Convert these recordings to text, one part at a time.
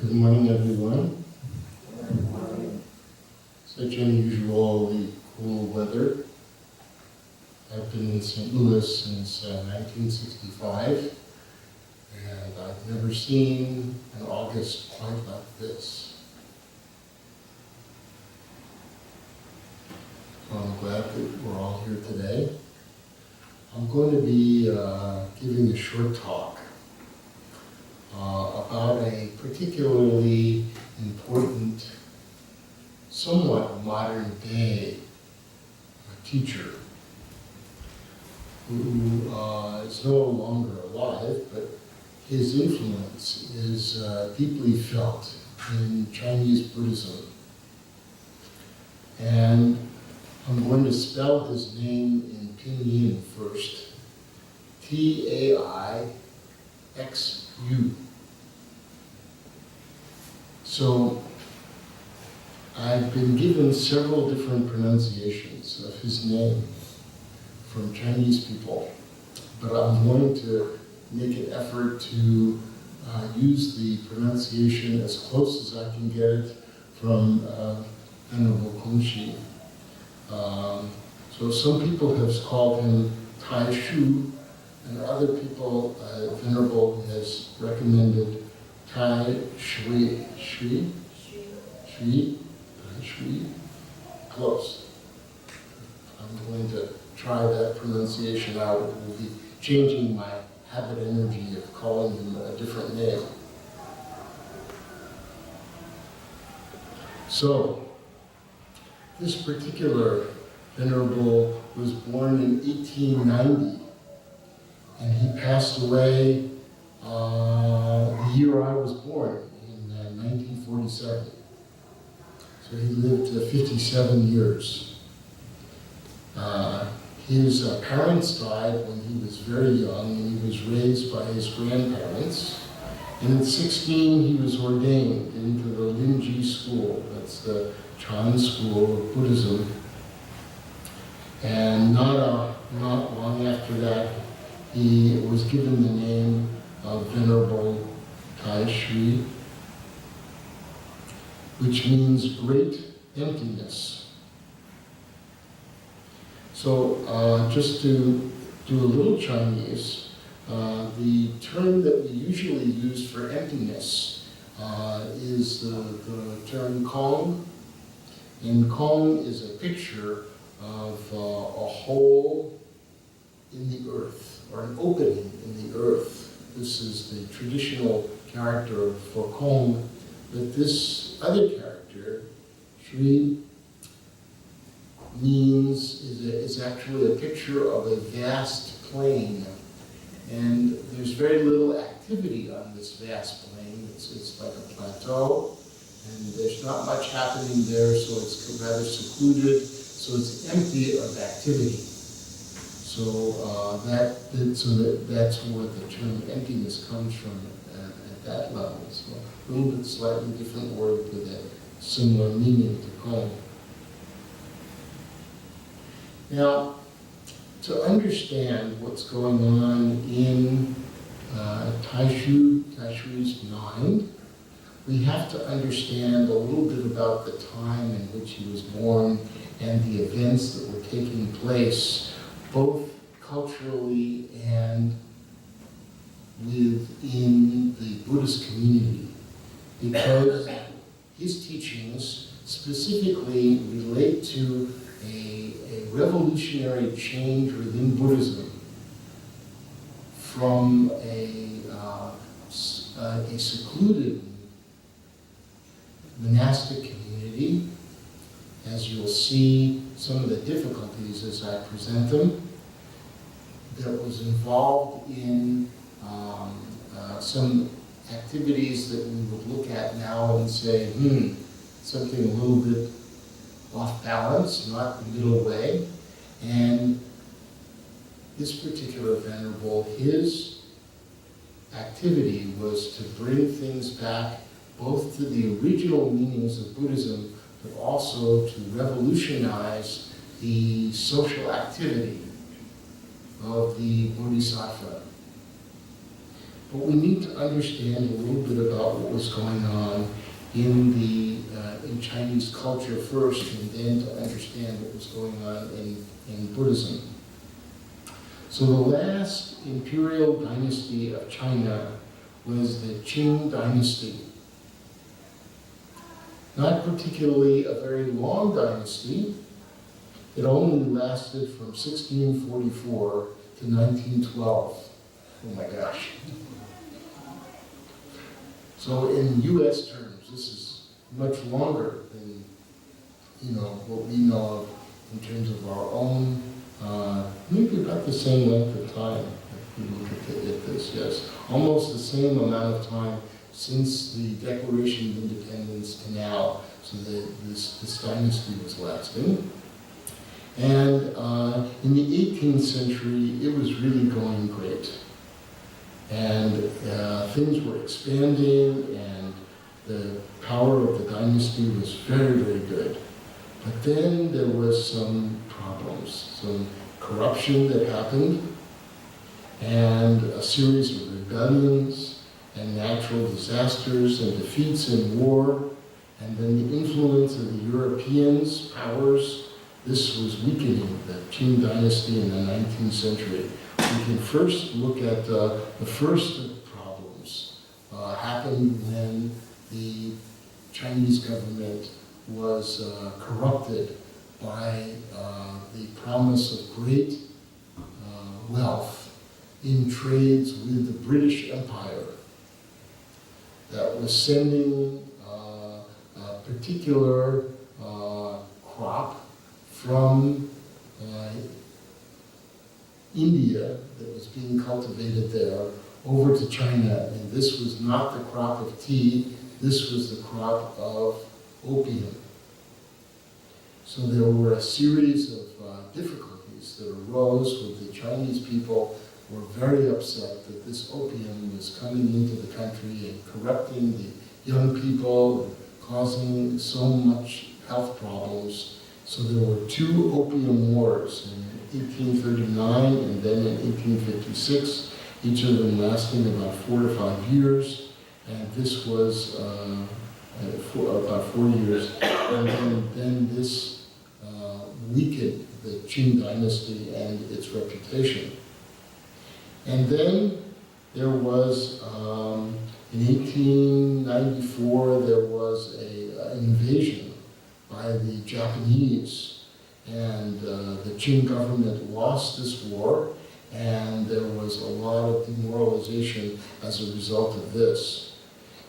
Good morning, everyone. Such unusually cool weather. I've been in St. Louis since 1965, and I've never seen an August quite like this. So I'm glad that we're all here today. I'm going to be giving a short talk about a particularly important, somewhat modern day teacher who is no longer alive, but his influence is deeply felt in Chinese Buddhism. And I'm going to spell his name in pinyin first. Taixu. So I've been given several different pronunciations of his name from Chinese people, but I'm going to make an effort to use the pronunciation as close as I can get it from Venerable Kongxi. So some people have called him Taixu, and other people, Venerable has recommended Taixu. Close. I'm going to try that pronunciation out. It will be changing my habit energy of calling him a different name. So, this particular Venerable was born in 1890, and he passed away the year I was born, in 1947. So he lived 57 years. His parents died when he was very young, and he was raised by his grandparents. And at 16, he was ordained into the Linji school. That's the Chan school of Buddhism. And not long after that, he was given the name of Venerable Taixu, which means great emptiness. So just to do a little Chinese, the term that we usually use for emptiness is the term Kong. And Kong is a picture of a hole in the earth, or an opening in the earth. This is the traditional character for Kong. But this other character, Shui, is actually a picture of a vast plain. And there's very little activity on this vast plain. It's like a plateau, and there's not much happening there, so it's rather secluded, so it's empty of activity. So that's where the term emptiness comes from at that level. So a little bit slightly different word with a similar meaning to calm. Now, to understand what's going on in Taixu's mind, we have to understand a little bit about the time in which he was born and the events that were taking place, both culturally and within the Buddhist community, because his teachings specifically relate to a revolutionary change within Buddhism from a secluded monastic community, as you'll see some of the difficulties as I present them, that was involved in some activities that we would look at now and say, something a little bit off balance, not the middle way. And this particular Venerable, his activity was to bring things back both to the original meanings of Buddhism, but also to revolutionize the social activity of the Bodhisattva. But we need to understand a little bit about what was going on in in Chinese culture first, and then to understand what was going on in Buddhism. So the last imperial dynasty of China was the Qing dynasty. Not particularly a very long dynasty. It only lasted from 1644 to 1912. Oh my gosh. So in US terms, this is much longer than, what we know of in terms of our own, maybe about the same length of time. If we look at this, yes. Almost the same amount of time since the Declaration of Independence to now, so that this dynasty was lasting. And in the 18th century, it was really going great. And things were expanding, and the power of the dynasty was very, very good. But then there was some problems, some corruption that happened, and a series of rebellions, and natural disasters, and defeats in war, and then the influence of the Europeans, powers. This was weakening the Qing dynasty in the 19th century. We can first look at the first problems happened when the Chinese government was corrupted by the promise of great wealth in trades with the British Empire that was sending a particular crop from India that was being cultivated there over to China. And this was not the crop of tea, this was the crop of opium. So there were a series of difficulties that arose with the Chinese people were very upset that this opium was coming into the country and corrupting the young people and causing so much health problems. So there were two opium wars in 1839 and then in 1856, each of them lasting about 4 to 5 years. And this was about 4 years. And then this weakened the Qing dynasty and its reputation. And then there was, in 1894, there was an invasion by the Japanese, and the Qing government lost this war, and there was a lot of demoralization as a result of this.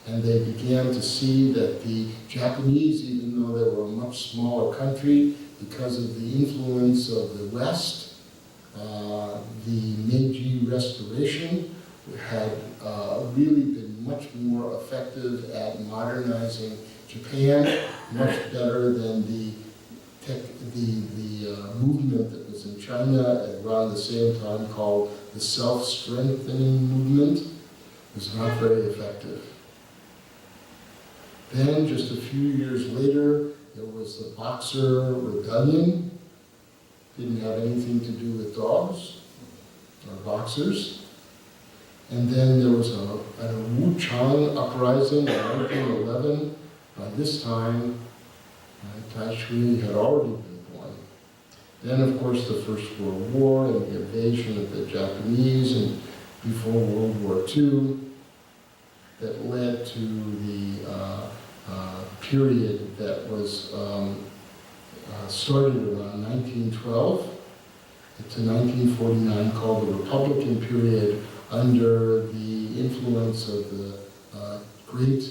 And they began to see that the Japanese, even though they were a much smaller country, because of the influence of the West, the Meiji Restoration had really been much more effective at modernizing Japan, much better than the movement that was in China at around the same time called the self-strengthening movement. It was not very effective. Then, just a few years later, there was the Boxer Rebellion. Didn't have anything to do with dogs or boxers. And then there was a Wuchang uprising in 1911. By this time, Taixu had already been born. Then, of course, the First World War and the invasion of the Japanese, and before World War II, that led to the period that was started around 1912 to 1949, called the Republican period, under the influence of the great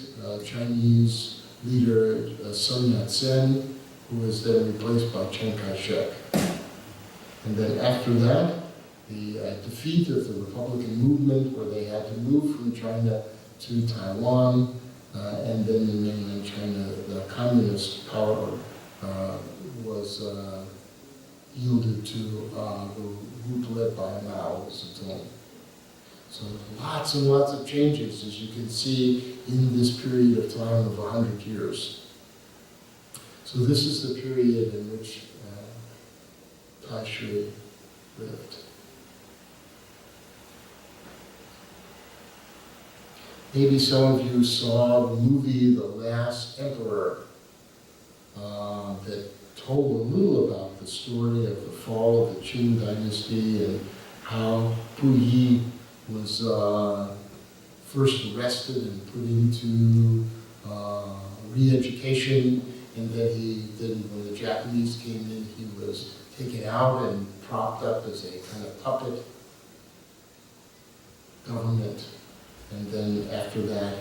Chinese leader Sun Yat-sen, who was then replaced by Chiang Kai-shek. And then after that, the defeat of the Republican movement, where they had to move from China to Taiwan, and then in mainland China, the communist power was yielded to the group led by Mao Zedong. So lots and lots of changes, as you can see, in this period of time of 100 years. So this is the period in which Taixu lived. Maybe some of you saw the movie The Last Emperor that told a little about the story of the fall of the Qing dynasty and how Puyi was first arrested and put into re-education, and then when the Japanese came in, he was taken out and propped up as a kind of puppet government. And then after that,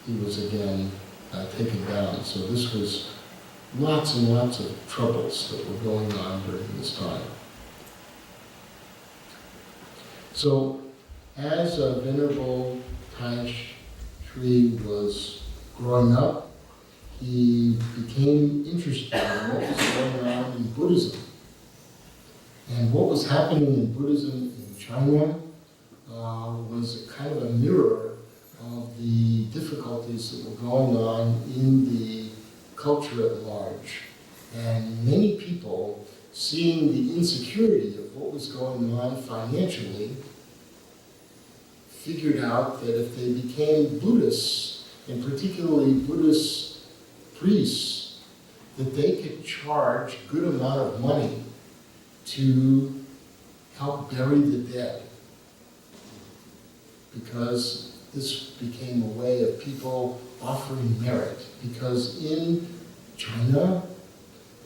he was again taken down. So this was lots and lots of troubles that were going on during this time. So as Venerable Taixu was growing up, he became interested in what was going on in Buddhism. And what was happening in Buddhism in China was kind of a mirror of the difficulties that were going on in the culture at large. And many people, seeing the insecurity of what was going on financially, figured out that if they became Buddhists, and particularly Buddhist priests, that they could charge a good amount of money to help bury the dead. Because this became a way of people offering merit. Because in China,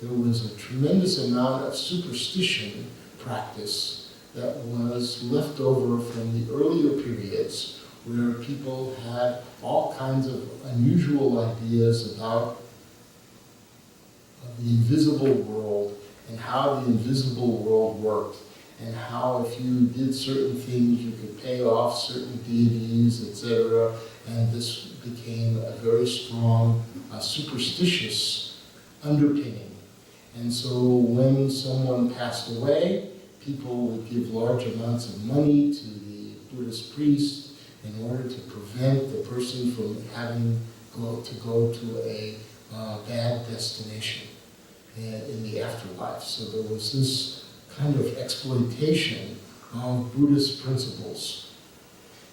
there was a tremendous amount of superstition practice that was left over from the earlier periods where people had all kinds of unusual ideas about the invisible world and how the invisible world worked, and how if you did certain things, you could pay off certain deities, etc. And this became a very strong superstitious underpinning. And so when someone passed away, people would give large amounts of money to the Buddhist priest in order to prevent the person from having to go to a bad destination in the afterlife. So there was this kind of exploitation of Buddhist principles.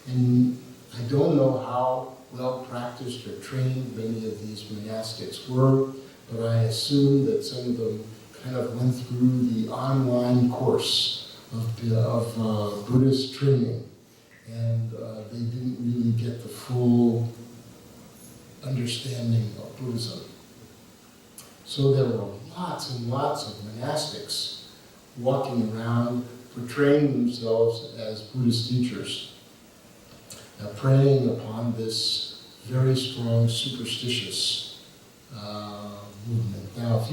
And I don't know how well practiced or trained many of these monastics were, but I assume that some of them kind of went through the online course of Buddhist training, and they didn't really get the full understanding of Buddhism. So there were lots and lots of monastics walking around, portraying themselves as Buddhist teachers, preying upon this very strong superstitious movement. Now,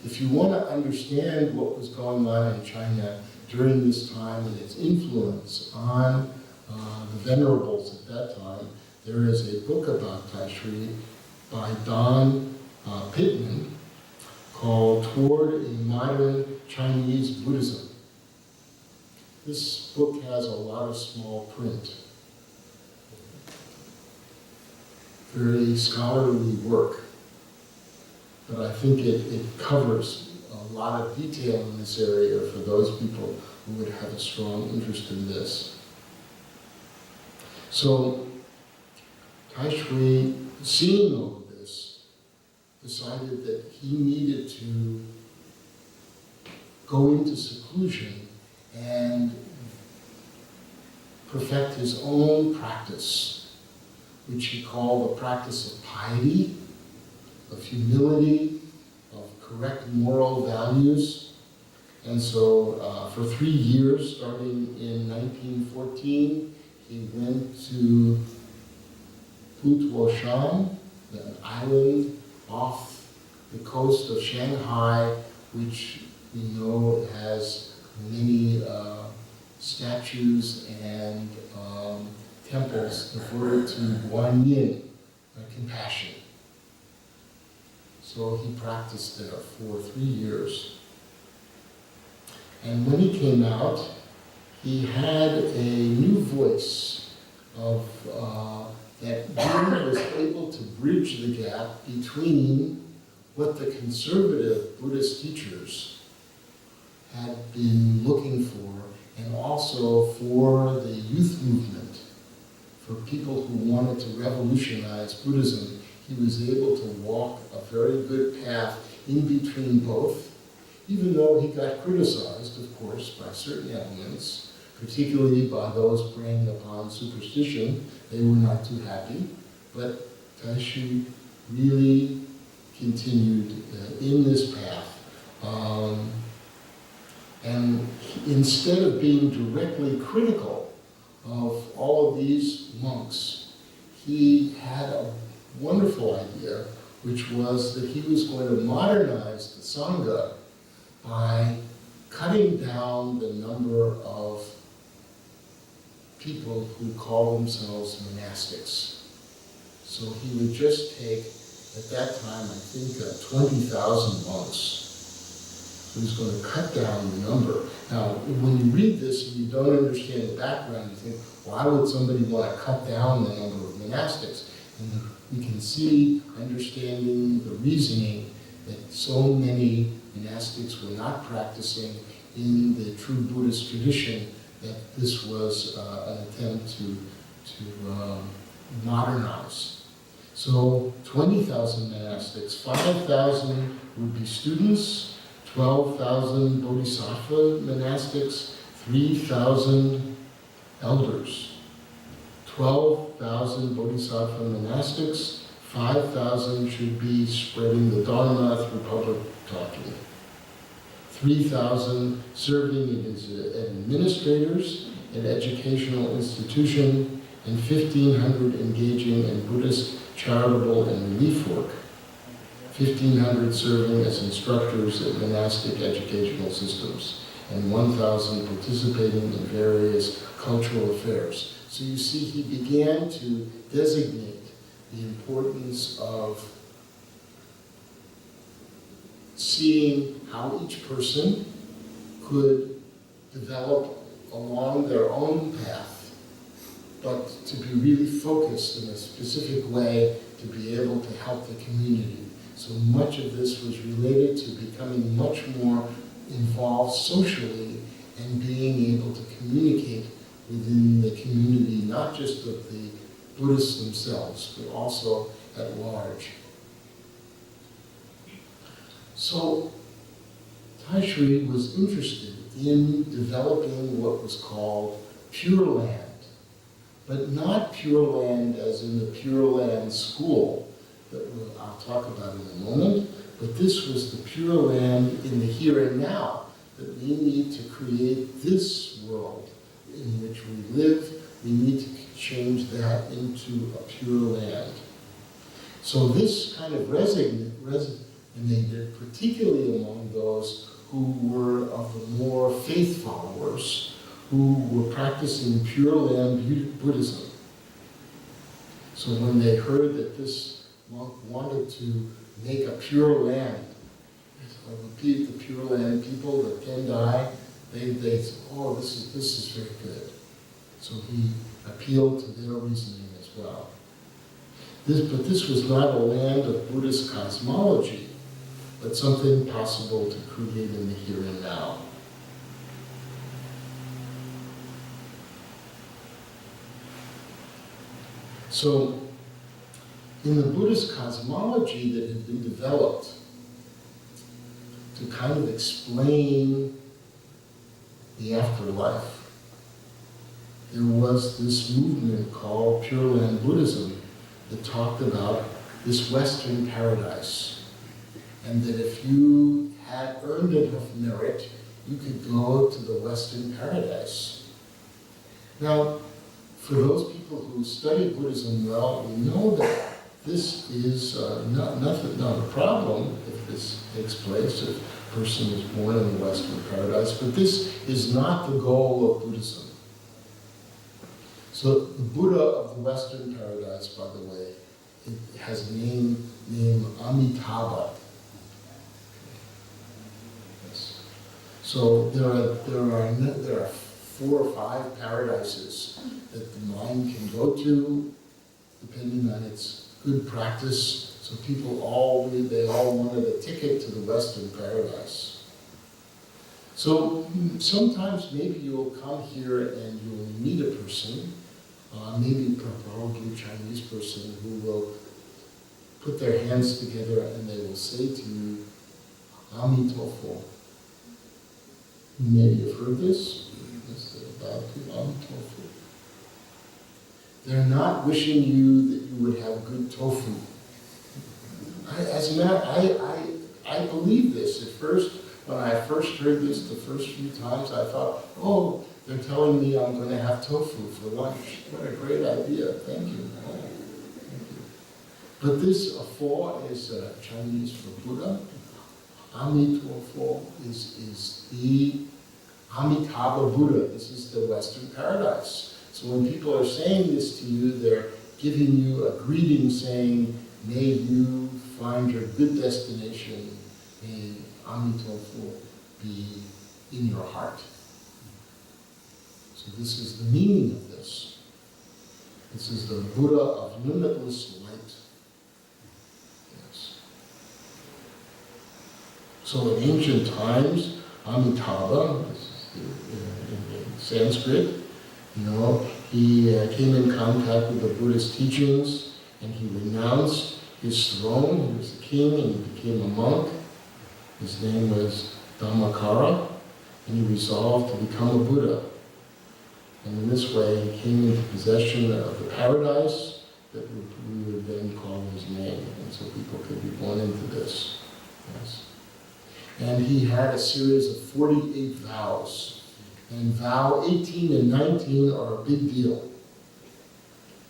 if you want to understand what was going on in China during this time and its influence on the venerables at that time, there is a book about Taixu by Don Pittman called Toward a Modern Chinese Buddhism. This book has a lot of small print. Very scholarly work, but I think it covers a lot of detail in this area for those people who would have a strong interest in this. So Taixu, seeing all of this, decided that he needed to go into seclusion and perfect his own practice, which he called the practice of piety, of humility, of correct moral values. And so for 3 years, starting in 1914, he went to Putuoshan, an island off the coast of Shanghai, which we know has many statues and temples devoted to Guanyin, compassion. So he practiced there for 3 years. And when he came out, he had a new voice of that really was able to bridge the gap between what the conservative Buddhist teachers had been looking for, and also for the youth movement, for people who wanted to revolutionize Buddhism, he was able to walk a very good path in between both, even though he got criticized, of course, by certain elements, particularly by those preying upon superstition. They were not too happy, but Taixu really continued in this path. And instead of being directly critical of all of these monks, he had a wonderful idea, which was that he was going to modernize the Sangha by cutting down the number of people who call themselves monastics. So he would just take, at that time, I think, 20,000 monks. So he's going to cut down the number. Now, when you read this and you don't understand the background, you think, why would somebody want to cut down the number of monastics? And we can see, understanding the reasoning, that so many monastics were not practicing in the true Buddhist tradition, that this was an attempt to modernize. So 20,000 monastics, 5,000 would be students, 12,000 bodhisattva monastics, 3,000 elders. 12,000 bodhisattva monastics, 5,000 should be spreading the Dharma through public talking. 3,000 serving as administrators in educational institution, and 1,500 engaging in Buddhist charitable and relief work. 1,500 serving as instructors in monastic educational systems, and 1,000 participating in various cultural affairs. So you see, he began to designate the importance of seeing how each person could develop along their own path, but to be really focused in a specific way to be able to help the community. So much of this was related to becoming much more involved socially and being able to communicate within the community, not just of the Buddhists themselves, but also at large. So Taixu was interested in developing what was called Pure Land, but not Pure Land as in the Pure Land school that I'll talk about in a moment, but this was the Pure Land in the here and now, that we need to create this world in which we live. We need to change that into a pure land. So this kind of resonated particularly among those who were of the more faith followers, who were practicing Pure Land Buddhism. So when they heard that this monk wanted to make a pure land, the Pure Land people, the Tendai, they said, oh, this is very good. So he appealed to their reasoning as well. But this was not a land of Buddhist cosmology, but something possible to create in the here and now. So, in the Buddhist cosmology that had been developed to kind of explain the afterlife, there was this movement called Pure Land Buddhism that talked about this Western paradise, and that if you had earned enough merit, you could go to the Western paradise. Now, for those people who study Buddhism well, we know that this is not a problem if this takes place, if a person is born in the Western paradise, but this is not the goal of Buddhism. So the Buddha of the Western paradise, by the way, it has a name Amitabha. Yes. So there are 4 or 5 paradises that the mind can go to, depending on its good practice. So people all wanted a ticket to the Western paradise. So sometimes maybe you'll come here and you'll meet a person maybe probably a Chinese person who will put their hands together and they will say to you, Amitofo. Maybe you've heard this. It's about Amitofo. They're not wishing you that you would have good tofu. I believe this. At first, when I first heard this the first few times, I thought, oh, they're telling me I'm going to have tofu for lunch. What a great idea. Thank you. Oh, thank you. But this fo is Chinese for Buddha. Amitofo is the Amitabha Buddha. This is the Western paradise. So when people are saying this to you, they're giving you a greeting saying, may you find your good destination, may Amitofo be in your heart. So this is the meaning of this. This is the Buddha of limitless light. Yes. So in ancient times, Amitabha, this is in Sanskrit, he came in contact with the Buddhist teachings and he renounced his throne. He was a king and he became a monk. His name was Dhammakara, and he resolved to become a Buddha. And in this way, he came into possession of the paradise that we would then call his name. And so people could be born into this. Yes. And he had a series of 48 vows. And vow 18 and 19 are a big deal.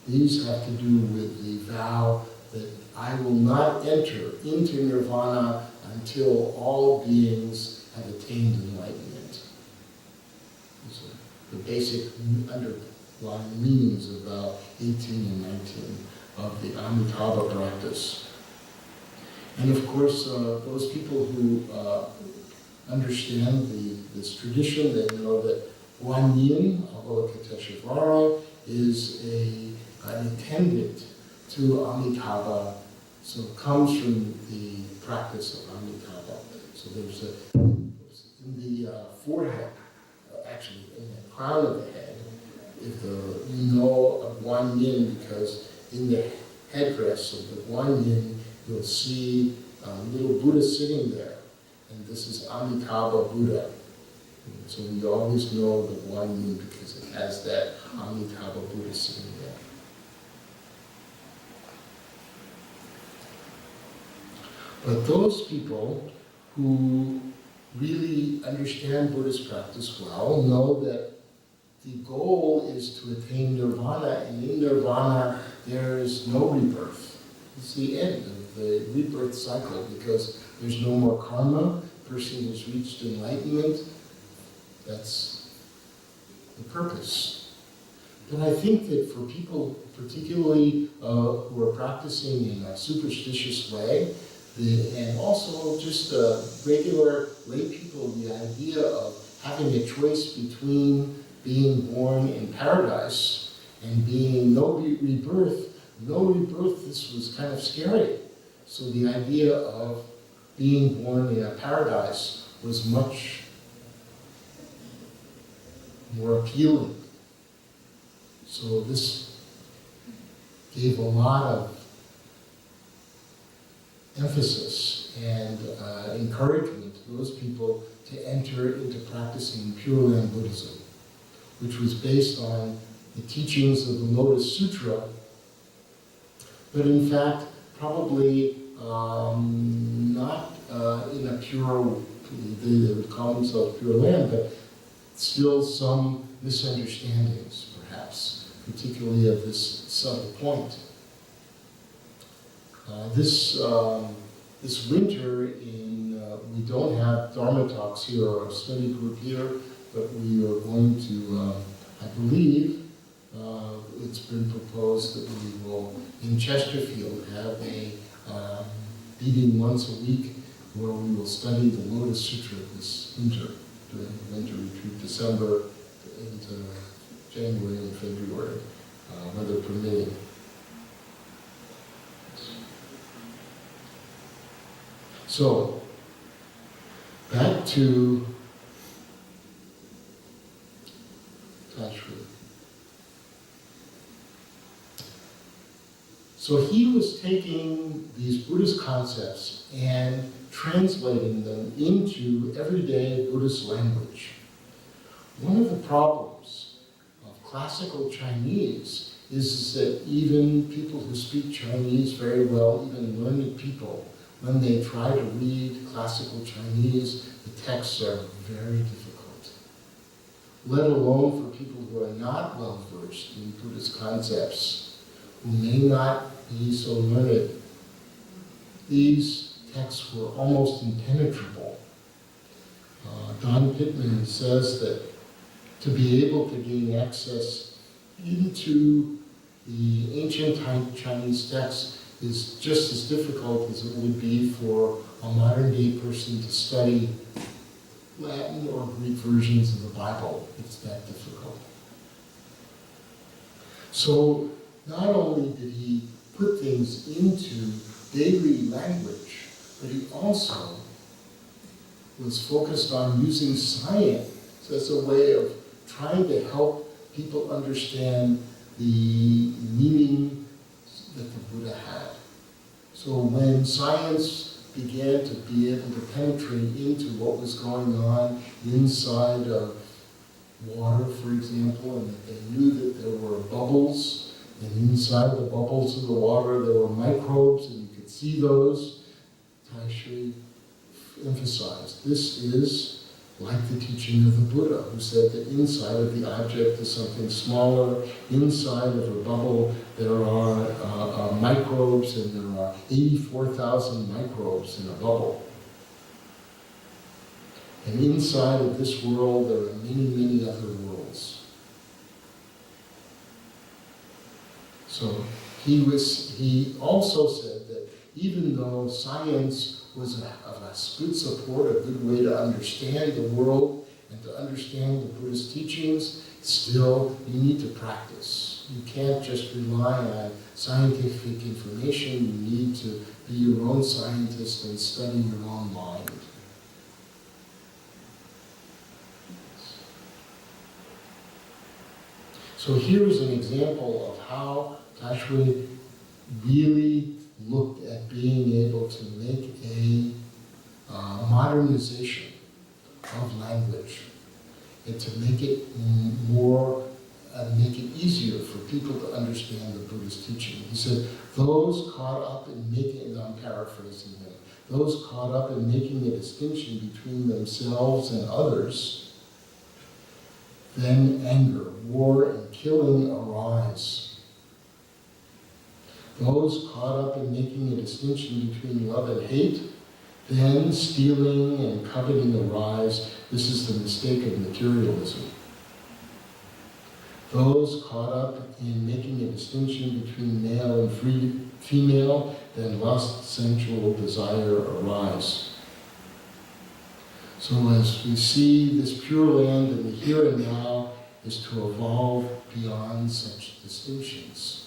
These have to do with the vow that I will not enter into nirvana until all beings have attained enlightenment. These are the basic underlying meanings of vow 18 and 19 of the Amitabha practice. And of course, those people who understand this tradition, they know that Guanyin, Avalokiteshvara, is an attendant to Amitabha, so it comes from the practice of Amitabha. So there's in the forehead, actually in the crown of the head, you know of Guanyin because in the headdress of the Guanyin, you'll see a little Buddha sitting there. And this is Amitabha Buddha. So we always know the Guanyin because it has that Amitabha Buddha sitting there. But those people who really understand Buddhist practice well know that the goal is to attain nirvana, and in nirvana there is no rebirth. It's the end of the rebirth cycle because there's no more karma. The person has reached enlightenment. That's the purpose. But I think that for people, particularly who are practicing in a superstitious way, and also just regular lay people, the idea of having a choice between being born in paradise and being no rebirth, this was kind of scary. So the idea of being born in a paradise was much more appealing. So this gave a lot of emphasis and encouragement to those people to enter into practicing Pure Land Buddhism, which was based on the teachings of the Lotus Sutra, but in fact probably not in a pure, they would call themselves Pure Land, but still some misunderstandings perhaps, particularly of this subtle point. This winter, we don't have Dharma talks here or a study group here, but we are going to, I believe, it's been proposed that we will, in Chesterfield, have a meeting once a week where we will study the Lotus Sutra this winter, during the winter retreat, December into January and February, weather permitting. So, back to Taixu. So he was taking these Buddhist concepts and translating them into everyday Buddhist language. One of the problems of classical Chinese is that even people who speak Chinese very well, even learned people, when they try to read classical Chinese, the texts are very difficult. Let alone for people who are not well versed in Buddhist concepts, who may not be so learned. These texts were almost impenetrable. Don Pittman says that to be able to gain access into the ancient Chinese texts is just as difficult as it would be for a modern-day person to study Latin or Greek versions of the Bible. It's that difficult. So not only did he put things into daily language, but he also was focused on using science as a way of trying to help people understand the meaning that the Buddha had. So when science began to be able to penetrate into what was going on inside of water, for example, and that they knew that there were bubbles, and inside the bubbles of the water there were microbes, and you could see those, Taixu emphasized this is like the teaching of the Buddha, who said that inside of the object is something smaller. Inside of a bubble there are microbes, and there are 84,000 microbes in a bubble. And inside of this world there are many, many other worlds. So he also said that even though science was a good support, a good way to understand the world and to understand the Buddhist teachings, still you need to practice. You can't just rely on scientific information. You need to be your own scientist and study your own mind. So here's an example of how Taixu really looked at being able to make a modernization of language and to make it make it easier for people to understand the Buddhist teaching. He said, those caught up in making, and I'm paraphrasing him, those caught up in making a distinction between themselves and others, then anger, war, and killing arise. Those caught up in making a distinction between love and hate, then stealing and coveting arise. This is the mistake of materialism. Those caught up in making a distinction between male and female, then lust, sensual desire arise. So as we see, this Pure Land in the here and now is to evolve beyond such distinctions.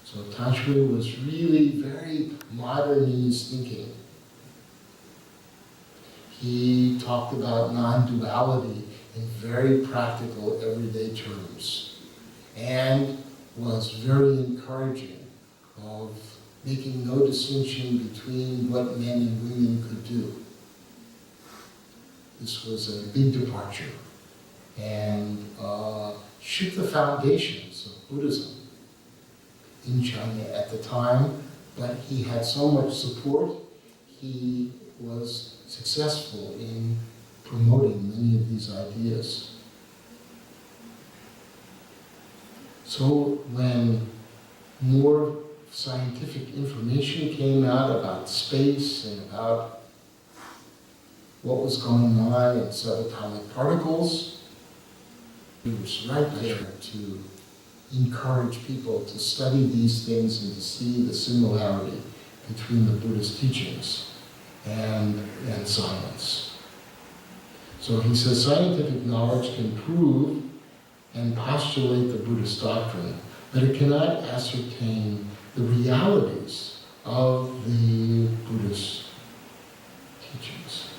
So Taixu was really very modern in his thinking. He talked about non-duality in very practical, everyday terms, and was very encouraging of making no distinction between what men and women could do. This was a big departure and shook the foundations of Buddhism in China at the time, but he had so much support, he was successful in promoting many of these ideas. So when more scientific information came out about space and about what was going on in subatomic particles, he was right there to encourage people to study these things and to see the similarity between the Buddhist teachings and science. So he says scientific knowledge can prove and postulate the Buddhist doctrine, but it cannot ascertain the realities of the Buddhist teachings.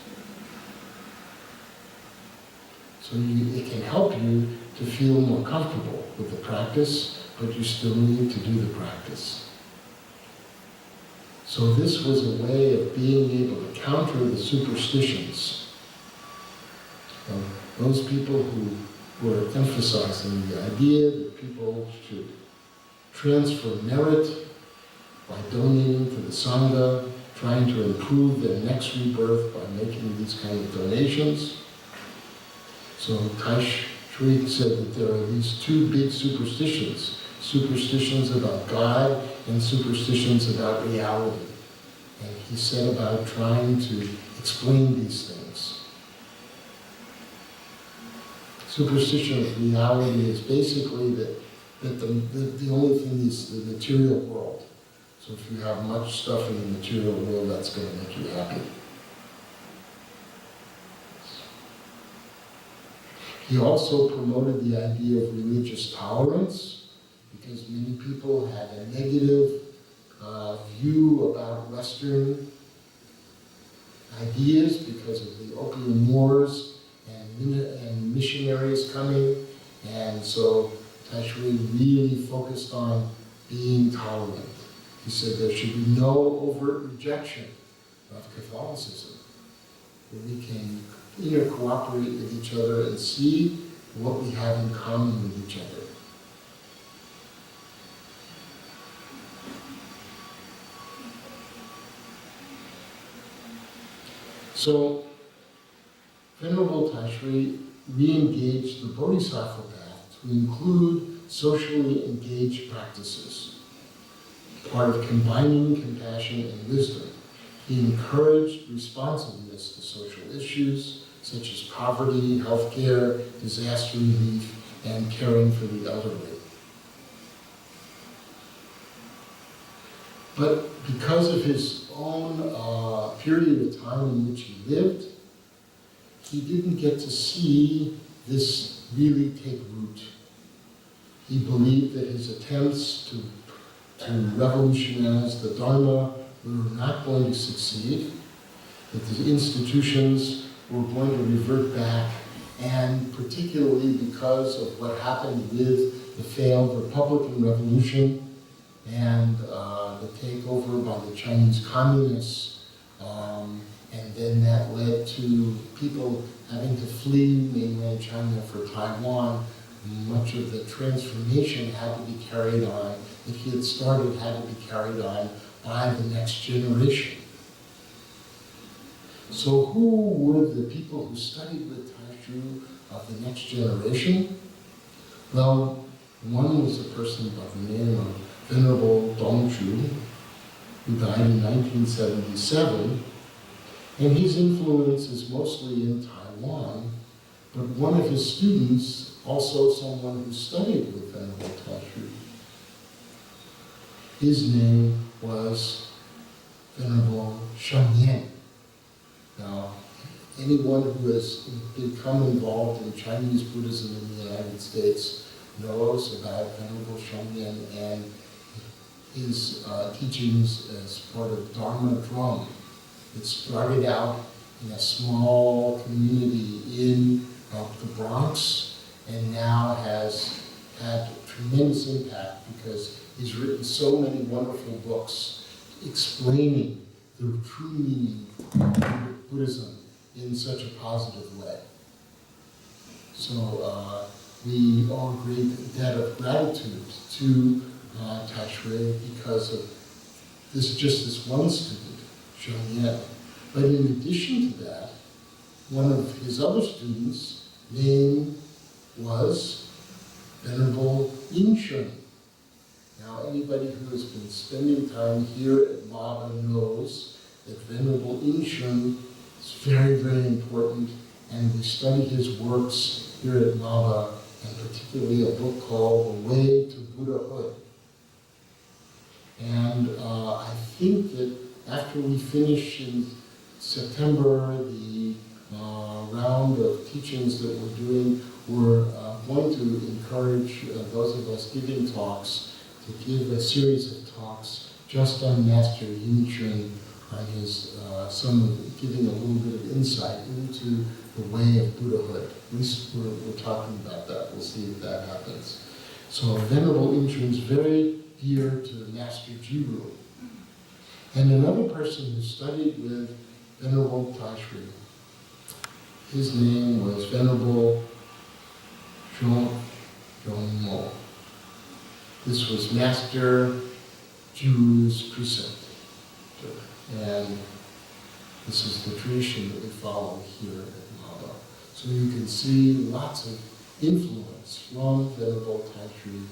So it can help you to feel more comfortable with the practice, but you still need to do the practice. So this was a way of being able to counter the superstitions of those people who were emphasizing the idea that people should transfer merit by donating to the Sangha, trying to improve their next rebirth by making these kind of donations. So Taixu said that there are these two big superstitions, superstitions about God and superstitions about reality. And he set about trying to explain these things. Superstition of reality is basically that the only thing is the material world. So if you have much stuff in the material world, that's going to make you happy. He also promoted the idea of religious tolerance, because many people had a negative view about Western ideas because of the Opium Wars and missionaries coming. And so Taixu really focused on being tolerant. He said there should be no overt rejection of Catholicism, where we can cooperate with each other and see what we have in common with each other. So, Venerable Taixu re-engaged the Bodhisattva path to include socially engaged practices, part of combining compassion and wisdom. He encouraged responsiveness to social issues, such as poverty, healthcare, disaster relief, and caring for the elderly. But because of his own period of time in which he lived, he didn't get to see this really take root. He believed that his attempts to revolutionize the Dharma were not going to succeed, that the institutions were going to revert back, and particularly because of what happened with the failed Republican Revolution and the takeover by the Chinese communists, and then that led to people having to flee mainland China for Taiwan. Much of the transformation had to be carried on, that he had started had to be carried on by the next generation. So who were the people who studied with Taixu of the next generation? Well, one was a person by the name of Venerable Taixu, who died in 1977, and his influence is mostly in Taiwan, but one of his students, also someone who studied with Venerable Taixu, his name was Venerable Xiankuan. Now, anyone who has become involved in Chinese Buddhism in the United States knows about Venerable Xiankuan and his teachings as part of Dharma Drum. It started out in a small community in the Bronx, and now has had tremendous impact because he's written so many wonderful books explaining the true meaning of Buddhism in such a positive way. So we owe a great debt of gratitude to Taixu because of this one student, Xiankuan. But in addition to that, one of his other students' name was Venerable Yinshun. Now, anybody who has been spending time here at Maba knows that Venerable Yinshun is very, very important, and we study his works here at Maba, and particularly a book called The Way to Buddhahood. And I think that after we finish in September the round of teachings that we're doing, we're going to encourage those of us giving talks to give a series of talks just on Master Yinshun, on his giving a little bit of insight into the way of Buddhahood. At least we're talking about that. We'll see if that happens. So Venerable Inchun is very dear to Master Jiru. And another person who studied with Venerable Taixu, his name was Venerable Mo. This was Master Jiru's precept. And this is the tradition that we follow here at Mala. So you can see lots of influence from Venerable Taixu,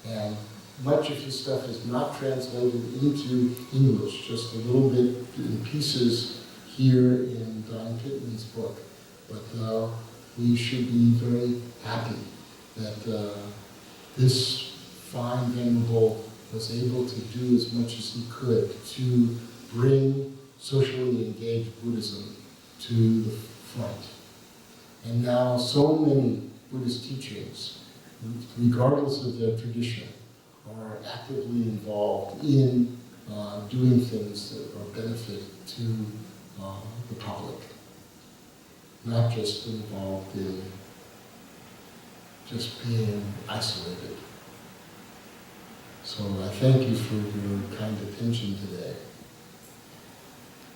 and much of his stuff is not translated into English, just a little bit in pieces here in Don Pittman's book. But we should be very happy that this fine Venerable was able to do as much as he could to bring socially engaged Buddhism to the front. And now so many Buddhist teachings, regardless of their tradition, are actively involved in doing things that are benefit to the public, not just involved in just being isolated. So I thank you for your kind attention today.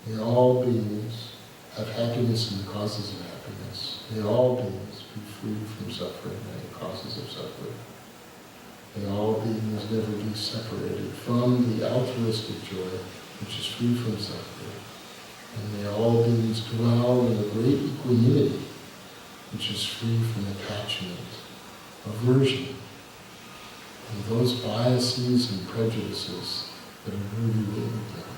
May all beings have happiness and the causes of happiness. May all beings be free from suffering and the causes of suffering. May all beings never be separated from the altruistic joy which is free from suffering. And may all beings dwell in a great equanimity which is free from attachment, aversion, and those biases and prejudices that are rooted in them.